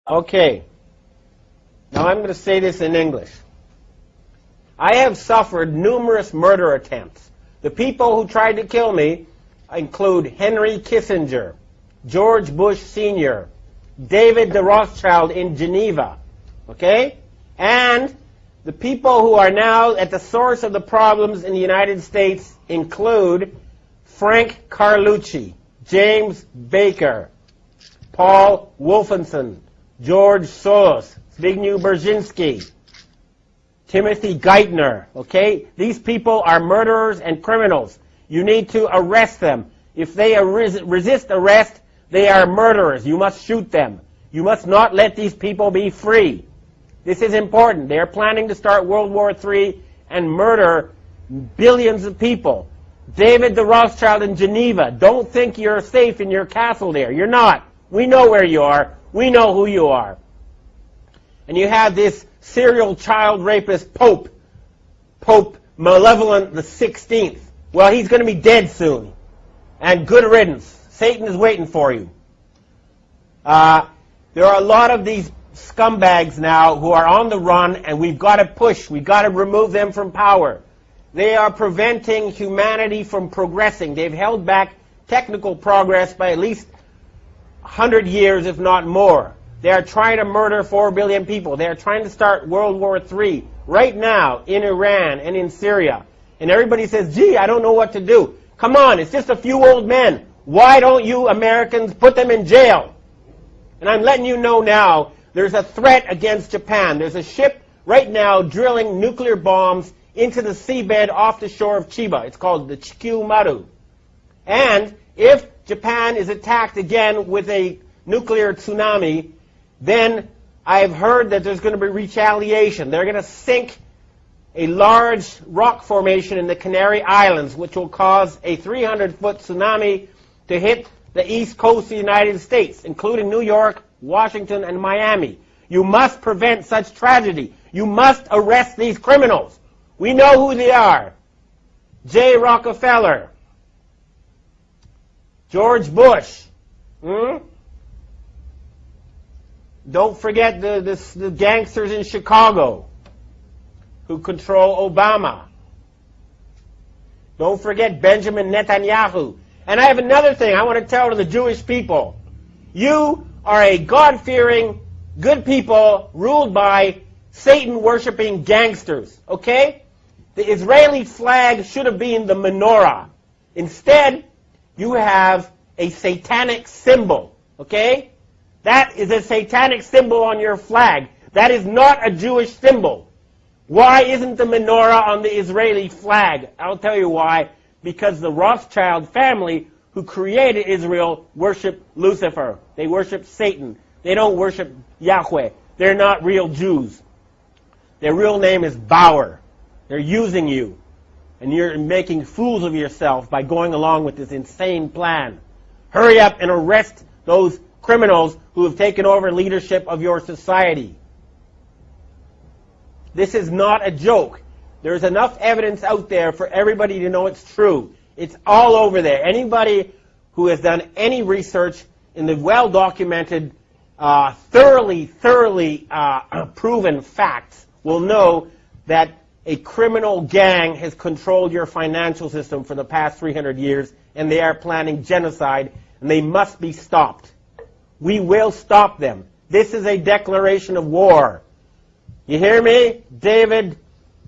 Okay, now I'm going to say this in English. I have suffered numerous murder attempts. The people who tried to kill me include Henry Kissinger, George Bush Sr., David de Rothschild in Geneva, okay? And the people who are now at the source of the problems in the United States include Frank Carlucci, James Baker, Paul Wolfenson, George Soros, Zbigniew Brzezinski, Timothy Geithner, okay? These people are murderers and criminals. You need to arrest them. If they resist arrest, they are murderers. You must shoot them. You must not let these people be free. This is important. They are planning to start World War III and murder billions of people. David de Rothschild in Geneva, don't think you're safe in your castle there. You're not. We know where you are. We know who you are. And you have this serial child rapist Pope Malevolent the 16th. Well, he's going to be dead soon. And good riddance. Satan is waiting for you. There are a lot of these scumbags now who are on the run, and we've got to push. We've got to remove them from power. They are preventing humanity from progressing. They've held back technical progress by at least 100 years, if not more. They are trying to murder 4 billion people. They are trying to start World War III right now in Iran and in Syria. And everybody says, gee, I don't know what to do. Come on, it's just a few old men. Why don't you Americans put them in jail? And I'm letting you know now, there's a threat against Japan. There's a ship right now drilling nuclear bombs into the seabed off the shore of Chiba. It's called the Chikyu Maru. And if Japan is attacked again with a nuclear tsunami, then I've heard that there's going to be retaliation. They're going to sink a large rock formation in the Canary Islands, which will cause a 300-foot tsunami to hit the east coast of the United States, including New York, Washington, and Miami. You must prevent such tragedy. You must arrest these criminals. We know who they are. J. Rockefeller, George Bush. Don't forget the gangsters in Chicago who control Obama. Don't forget Benjamin Netanyahu. And I have another thing I want to tell to the Jewish people. You are a God-fearing, good people ruled by Satan-worshipping gangsters, okay? The Israeli flag should have been the menorah. Instead, you have a satanic symbol, okay? That is a satanic symbol on your flag. That is not a Jewish symbol. Why isn't the menorah on the Israeli flag? I'll tell you why. Because the Rothschild family who created Israel worship Lucifer. They worship Satan. They don't worship Yahweh. They're not real Jews. Their real name is Bauer. They're using you. And you're making fools of yourself by going along with this insane plan. Hurry up and arrest those criminals who have taken over leadership of your society. This is not a joke. There's enough evidence out there for everybody to know it's true. It's all over there. Anybody who has done any research in the well-documented, thoroughly proven facts will know that a criminal gang has controlled your financial system for the past 300 years, and they are planning genocide, and they must be stopped. We will stop them. This is a declaration of war. You hear me? David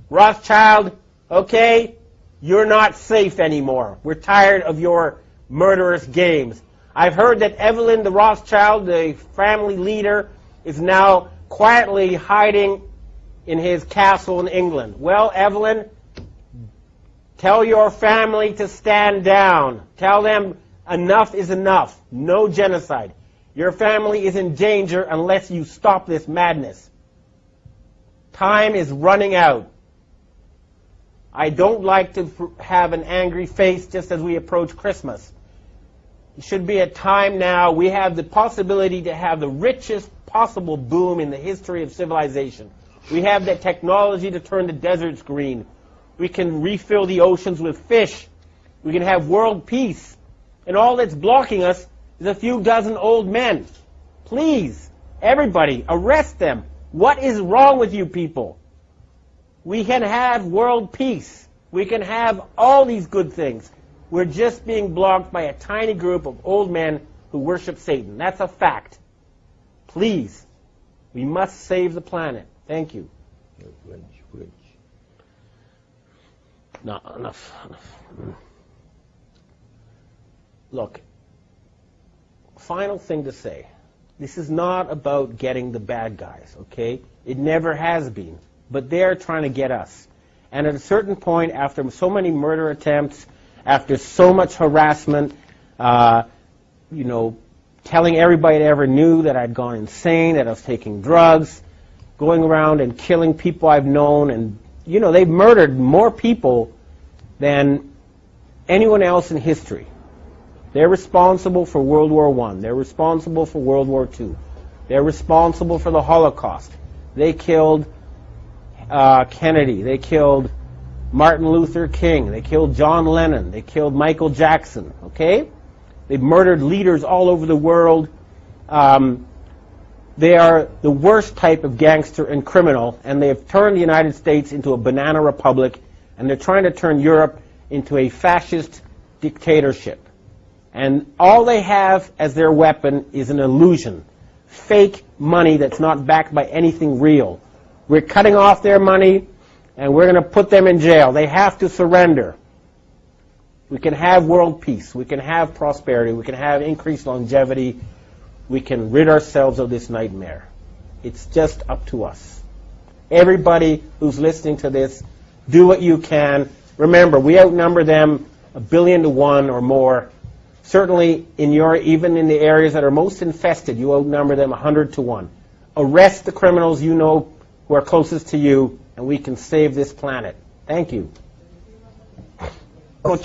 Rothschild, okay? You're not safe anymore. We're tired of your murderous games. I've heard that Evelyn the Rothschild, the family leader, is now quietly hiding in his castle in England. Well, Evelyn, tell your family to stand down. Tell them enough is enough. No genocide. Your family is in danger unless you stop this madness. Time is running out. I don't like to have an angry face just as we approach Christmas. It should be a time now. We have the possibility to have the richest possible boom in the history of civilization. We have the technology to turn the deserts green. We can refill the oceans with fish. We can have world peace. And all that's blocking us is a few dozen old men. Please, Everybody, arrest them. What is wrong with you people? We can have world peace. We can have all these good things. We're just being blocked by a tiny group of old men who worship Satan. That's a fact. Please, we must save the planet. Thank you. No, enough. Look, final thing to say. This is not about getting the bad guys, okay? It never has been. But they're trying to get us. And at a certain point, after so many murder attempts, after so much harassment, telling everybody that ever knew that I'd gone insane, that I was taking drugs, going around and killing people I've known, and, they've murdered more people than anyone else in history. They're responsible for World War I. They're responsible for World War II. They're responsible for the Holocaust. They killed Kennedy. They killed Martin Luther King. They killed John Lennon. They killed Michael Jackson. Okay? They've murdered leaders all over the world. They are the worst type of gangster and criminal, and they have turned the United States into a banana republic, and they're trying to turn Europe into a fascist dictatorship. And all they have as their weapon is an illusion, fake money that's not backed by anything real. We're cutting off their money, and we're going to put them in jail. They have to surrender. We can have world peace. We can have prosperity. We can have increased longevity. We can rid ourselves of this nightmare. It's just up to us. Everybody who's listening to this, do what you can. Remember, we outnumber them 1 billion to 1 or more. Certainly, even in the areas that are most infested, you outnumber them 100 to 1. Arrest the criminals you know who are closest to you, and we can save this planet. Thank you. Kim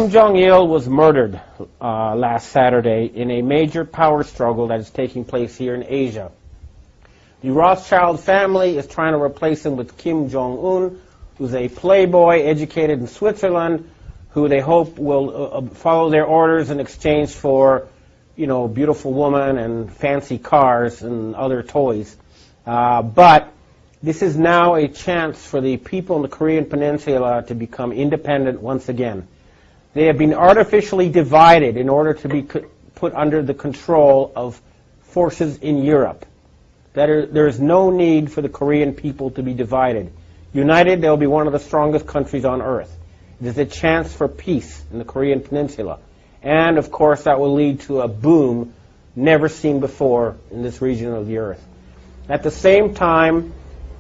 Jong-il was murdered last Saturday in a major power struggle that is taking place here in Asia. The Rothschild family is trying to replace him with Kim Jong-un, who's a playboy educated in Switzerland, who they hope will follow their orders in exchange for, beautiful women and fancy cars and other toys. But this is now a chance for the people in the Korean Peninsula to become independent once again. They have been artificially divided in order to be put under the control of forces in Europe. There is no need for the Korean people to be divided. United, they'll be one of the strongest countries on earth. It is a chance for peace in the Korean Peninsula. And, of course, that will lead to a boom never seen before in this region of the earth. At the same time,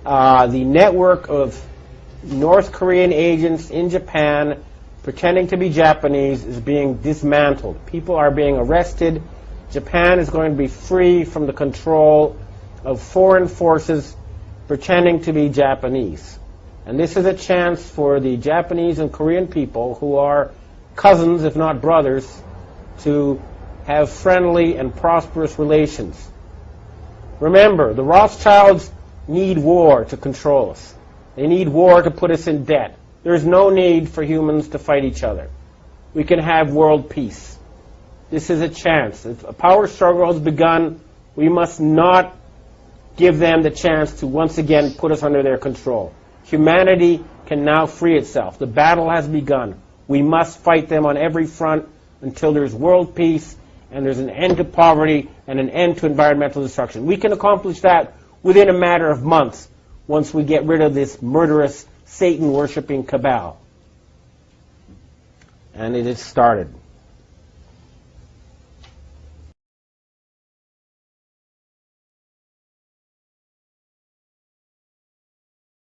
the network of North Korean agents in Japan pretending to be Japanese is being dismantled. People are being arrested. Japan is going to be free from the control of foreign forces pretending to be Japanese. And this is a chance for the Japanese and Korean people, who are cousins, if not brothers, to have friendly and prosperous relations. Remember, the Rothschilds need war to control us. They need war to put us in debt. There's no need for humans to fight each other. We can have world peace. This is a chance. If a power struggle has begun, we must not give them the chance to once again put us under their control. Humanity can now free itself. The battle has begun. We must fight them on every front until there's world peace and there's an end to poverty and an end to environmental destruction. We can accomplish that within a matter of months once we get rid of this murderous, Satan-worshipping cabal. And it has started.